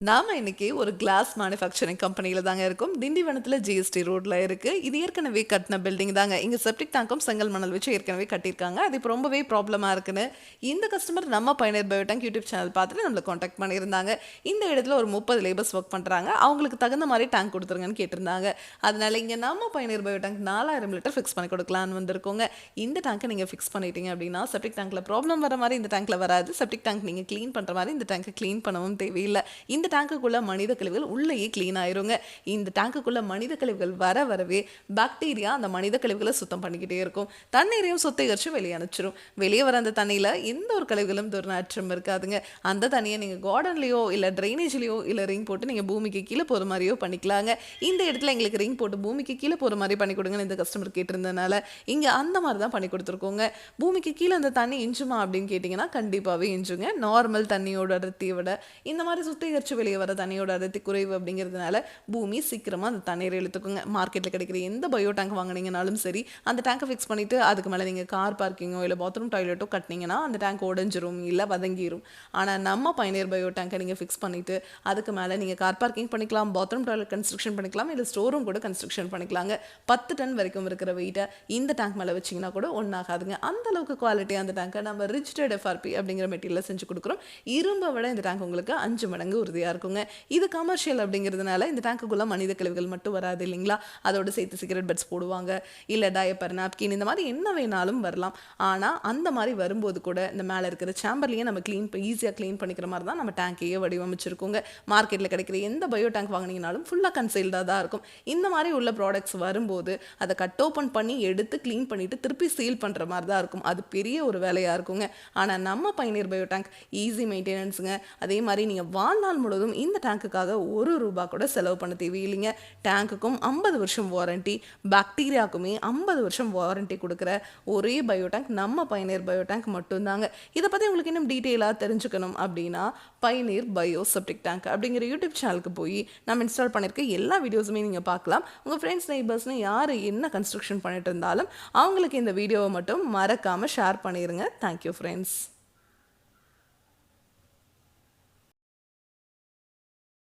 நாம இன்னைக்கு ஒரு கிளாஸ் மேனுஃபேக்சரிங் கம்பெனியில தாங்க இருக்கும். திண்டிவனத்துல ஜிஎஸ்டி ரோட்ல இருக்கு. இது ஏற்கனவே கட்டின பில்டிங் தாங்க. இங்க செப்டிக் டேங்கும் செங்கல் மணல் வச்சு ஏற்கனவே கட்டியிருக்காங்க. அது இப்போ ரொம்பவே ப்ராப்ளமா இருக்குன்னு இந்த கஸ்டமர் நம்ம பயனர் பயோடேங்க் யூடியூப் சேனல் பார்த்துட்டு நம்மளை காண்டாக்ட் பண்ணியிருந்தாங்க. இந்த இடத்துல ஒரு 30 லேபர்ஸ் ஒர்க் பண்றாங்க. அவங்களுக்கு தகுந்த மாதிரி டேங்க் கொடுத்துருங்கன்னு கேட்டிருந்தாங்க. அதனால இங்க நம்ம பயனர் பயோடேங்க் 4000 லிட்டர் ஃபிக்ஸ் பண்ணி கொடுக்கலான்னு வந்திருக்கோங்க. இந்த டேங்கை நீங்க ஃபிக்ஸ் பண்ணிட்டீங்க அப்படின்னா செப்டிக் டேங்க்ல ப்ராப்ளம் வர மாதிரி இந்த டேங்க்ல வராது. செப்டிக் டேங்க் நீங்க க்ளீன் பண்ற மாதிரி இந்த டேங்கை க்ளீன் பண்ணவும் தேவையில்லை. இந்த டேங்குக்குள்ள மனித கழிவுகள் உள்ளேயே க்ளீன் ஆயிருங்க. இந்த டேங்குக்குள்ள மனித கழிவுகள் வரவே பாக்டீரியா அந்த மனித கழிவுகளை சுத்தம் பண்ணிக்கிட்டே இருக்கும். தண்ணீரையும் சுத்திகரிச்சு வெளியே அனுப்பிச்சிடும். வெளியே வர அந்த தண்ணியில எந்த ஒரு கழிவுகளும் துர்நாற்றம் இருக்காதுங்க. அந்த தண்ணியை நீங்க கார்டன்லயோ இல்ல ட்ரைனேஜ்லயோ இல்ல ரிங் போட்டு நீங்க பூமிக்கு கீழே போற மாதிரியோ பண்ணிக்கலாங்க. இந்த இடத்துல எங்களுக்கு ரிங் போட்டு பூமிக்கு கீழே போற மாதிரி பண்ணி கொடுங்கன்னு இந்த கஸ்டமர் கேட்டிருந்தனால இங்க அந்த மாதிரி தான் பண்ணி கொடுத்துருக்கோங்க. பூமிக்கு கீழே அந்த தண்ணி இஞ்சுமா அப்படின்னு கேட்டீங்கன்னா கண்டிப்பாவே இஞ்சுங்க. நார்மல் தண்ணியோட அடர்த்தியை விட இந்த மாதிரி சுத்திகரிச்சு வெளியே வர தண்ணியோட அடர்த்தி குறைவு அப்படிங்கிறதுனால பூமி சீக்கிரமா அந்த தண்ணீரை இழுத்துக்குங்க. மார்க்கெட்ல கிடைக்கிற எந்த பயோ டேங்க் வாங்கினீங்கனாலும் சரி, அந்த டேங்கை ஃபிக்ஸ் பண்ணிட்டு அதுக்கு மேலே நீங்க கார் பார்க்கிங்கோ இல்லை பாத்ரூம் டாய்லெட்டோ கட்டினீங்கன்னா அந்த டேங்க் உடஞ்சிரும் இல்லை வதங்கிரும். ஆனால் நம்ம பயனர் பயோ டேங்கை நீங்கள் ஃபிக்ஸ் பண்ணிட்டு அதுக்கு மேலே நீங்கள் கார் பார்க்கிங் பண்ணிக்கலாம், பாத்ரூம் டாய்லெட் கன்ஸ்ட்ரக்ஷன் பண்ணிக்கலாம், இல்லை ஸ்டோரும் கூட கன்ஸ்ட்ரக்ஷன் பண்ணிக்கலாங்க. 10 டன் வரைக்கும் இருக்கிற வெயிட்டை இந்த டேங்க் மேலே வச்சிங்கன்னா கூட ஒன்றாகாதுங்க. அந்த அளவுக்கு குவாலிட்டி அந்த டேங்கை நம்ம ரிஜிஸ்டர்ட் எஃப்ஆர்பி அப்படிங்கிற மெட்டீரியல் செஞ்சு கொடுக்குறோம். இரும்பை விட இந்த டேங்க் உங்களுக்கு 5 மடங்கு உறுதியாக இருக்குங்க. இது கமர்ஷியல் அப்படிங்கிறதுனால இந்த டேங்குக்குள்ள மனித கழிவுகள் மட்டும் வராது இல்லைங்களா. அதோட சேர்த்து சிகரெட் பட்ஸ் போடுவாங்க, இல்லை டயப்பர் நாப்கின் இந்த மாதிரி என்ன வேணாலும் வரலாம். ஆனால் அந்த மாதிரி வரும்போது கூட இந்த மேலே இருக்கிற சேம்பர்லேயே நம்ம ஈஸியாக க்ளீன் பண்ணிக்கிற மாதிரி தான் நம்ம டேங்கையே வடிவமைச்சிருக்கோங்க. மார்க்கெட்டில் கிடைக்கிற எந்த பயோ டேங்க் வாங்கினீங்கனாலும் ஃபுல்லாக கன்சைல்டாக தான் இருக்கும். இந்த மாதிரி உள்ள ப்ராடக்ட்ஸ் வரும்போது அதை கட் ஓப்பன் பண்ணி எடுத்து க்ளீன் பண்ணிட்டு திருப்பி சீல் பண்ணுற மாதிரி தான் இருக்கும். அது பெரிய ஒரு வேலையாக இருக்குங்க. ஆனால் நம்ம பயனர் பயோ டேங்க் ஈஸி மெயின்டெனன்ஸுங்க. அதே மாதிரி நீங்கள் வாழ்நாள் முழுவதும் இந்த டேங்குக்காக ₹1 கூட செலவு பண்ண தேவையில்லைங்க. டேங்குக்கும் 50 வருஷம் வாரண்டி, பாக்டீரியாவுக்குமே 50 வருஷம் வாரண்டி கொடுக்குற ஒரே பயோ டேங்க் நம்ம பயனர் பயோ டேங்க் மட்டும்தாங்க. இதை பற்றி உங்களுக்கு இன்னும் டீட்டெயிலாக தெரிஞ்சுக்கணும் அப்படின்னா பயனர் பயோ செப்டிக் டேங்க் அப்படிங்கிற யூடியூப் சேனலுக்கு போய் நம்ம இன்ஸ்டால் பண்ணியிருக்க எல்லா வீடியோஸுமே நீங்கள் பார்க்கலாம். உங்கள் ஃப்ரெண்ட்ஸ் நெய்பர்ஸ்னு யார் என்ன கன்ஸ்ட்ரக்ஷன் பண்ணிட்டு இருந்தாலும் அவங்களுக்கு இந்த வீடியோவை மட்டும் மறக்காமல் ஷேர் பண்ணிடுங்க. Thank you friends.